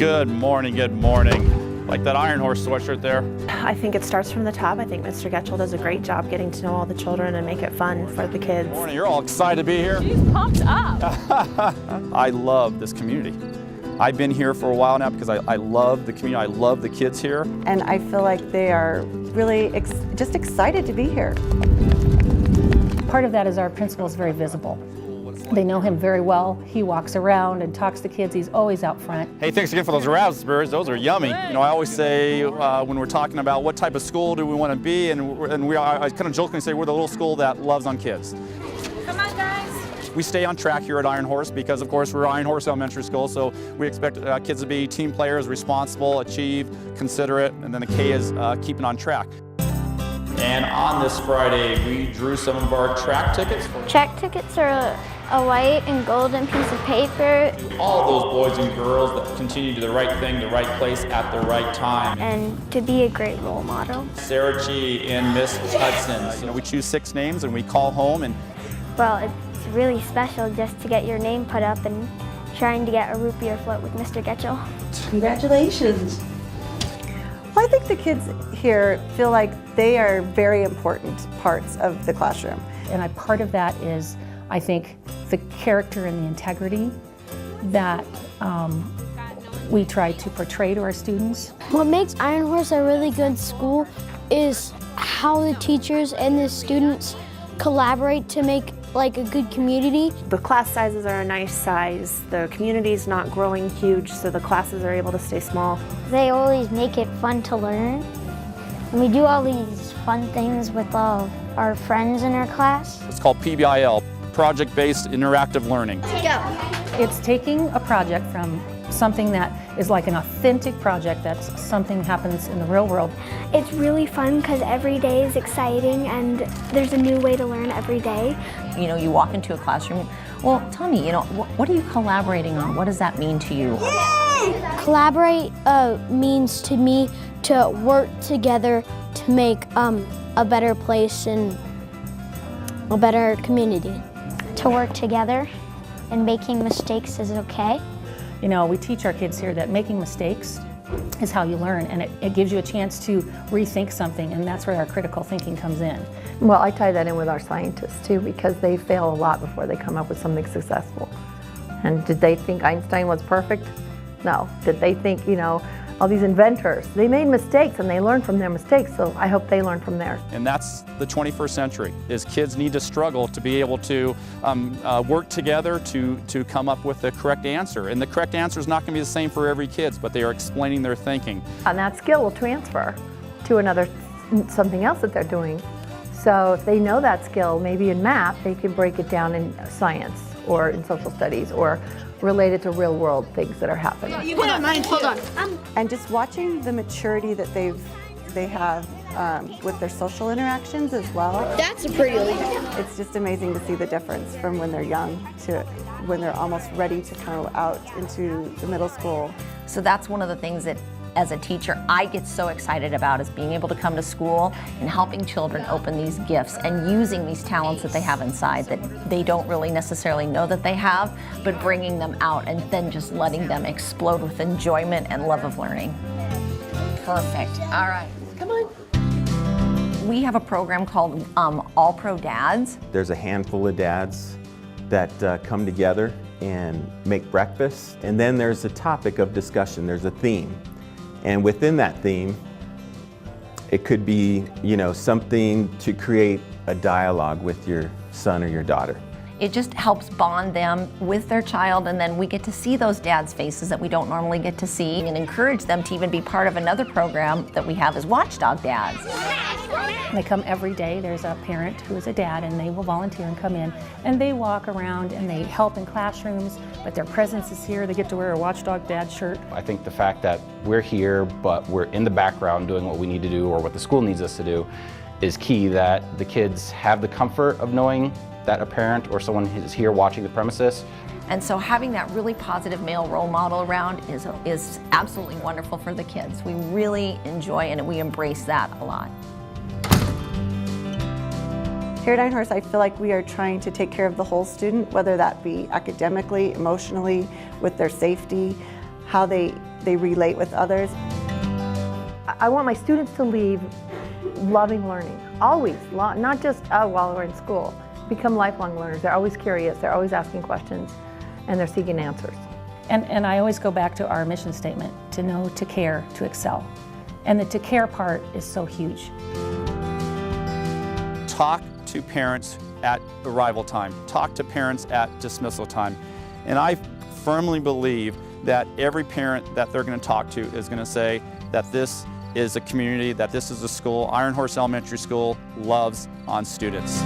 Good morning, good morning. Like that Iron Horse sweatshirt there? I think it starts from the top. I think Mr. Getchell does a great job getting to know all the children and make it fun for the kids. Good morning, you're all excited to be here? She's pumped up. I love this community. I've been here for a while now because I love the community, I love the kids here. And I feel like they are really just excited to be here. Part of that is our principal is very visible. They know him very well. He walks around and talks to kids. He's always out front. Hey, thanks again for those raspberries. Those are yummy. You know, I always say when we're talking about what type of school do we want to be, I kind of jokingly say we're the little school that loves on kids. Come on, guys. We stay on track here at Iron Horse because, of course, we're Iron Horse Elementary School, so we expect kids to be team players, responsible, achieve, considerate, and then the K is keeping on track. And on this Friday, we drew some of our track tickets. Track tickets are a white and golden piece of paper. All those boys and girls that continue to do the right thing, the right place at the right time. And to be a great role model. Sarah G. and Miss Hudson. You know, we choose 6 names and we call home and... Well, it's really special just to get your name put up and trying to get a root beer float with Mr. Getchell. Congratulations. Well, I think the kids here feel like they are very important parts of the classroom. And part of that is, I think, the character and the integrity that we try to portray to our students. What makes Iron Horse a really good school is how the teachers and the students collaborate to make like a good community. The class sizes are a nice size. The community's not growing huge, so the classes are able to stay small. They always make it fun to learn. And we do all these fun things with all our friends in our class. It's called PBIL, Project-Based Interactive Learning. It's taking a project from something that is like an authentic project that's something happens in the real world. It's really fun because every day is exciting and there's a new way to learn every day. You know, you walk into a classroom. Well, tell me, you know, what are you collaborating on? What does that mean to you? Collaborate means to me to work together to make a better place and a better community. To work together and making mistakes is okay. You know, we teach our kids here that making mistakes is how you learn, and it gives you a chance to rethink something, and that's where our critical thinking comes in. Well, I tie that in with our scientists too, because they fail a lot before they come up with something successful. And did they think Einstein was perfect? No. Did they think, you know, all these inventors, they made mistakes and they learned from their mistakes, so I hope they learn from theirs. And that's the 21st century, is kids need to struggle to be able to work together to come up with the correct answer. And the correct answer is not going to be the same for every kid, but they are explaining their thinking. And that skill will transfer to something else that they're doing. So if they know that skill, maybe in math, they can break it down in science or in social studies or related to real world things that are happening. Hold on. And just watching the maturity that they have with their social interactions as well. That's a pretty leap. It's just amazing to see the difference from when they're young to when they're almost ready to come out into the middle school. So that's one of the things that, as a teacher, I get so excited about, is being able to come to school and helping children open these gifts and using these talents that they have inside that they don't really necessarily know that they have, but bringing them out and then just letting them explode with enjoyment and love of learning. Perfect. All right. Come on. We have a program called All Pro Dads. There's a handful of dads that come together and make breakfast, and then there's a topic of discussion, there's a theme. And within that theme, it could be, you know, something to create a dialogue with your son or your daughter. It just helps bond them with their child, and then we get to see those dads' faces that we don't normally get to see, and encourage them to even be part of another program that we have is Watchdog Dads. They come every day. There's a parent who is a dad, and they will volunteer and come in, and they walk around and they help in classrooms, but their presence is here. They get to wear a Watchdog Dad shirt. I think the fact that we're here, but we're in the background doing what we need to do or what the school needs us to do is key, that the kids have the comfort of knowing that a parent or someone is here watching the premises. And so having that really positive male role model around is absolutely wonderful for the kids. We really enjoy and we embrace that a lot. Here at Iron Horse, I feel like we are trying to take care of the whole student, whether that be academically, emotionally, with their safety, how they they relate with others. I want my students to leave loving learning, always, not just while we're in school. Become lifelong learners. They're always curious, they're always asking questions, and they're seeking answers. And I always go back to our mission statement, to know, to care, to excel. And the to care part is so huge. Talk to parents at arrival time. Talk to parents at dismissal time. And I firmly believe that every parent that they're going to talk to is going to say that this is a community, that this is a school, Iron Horse Elementary School loves on students.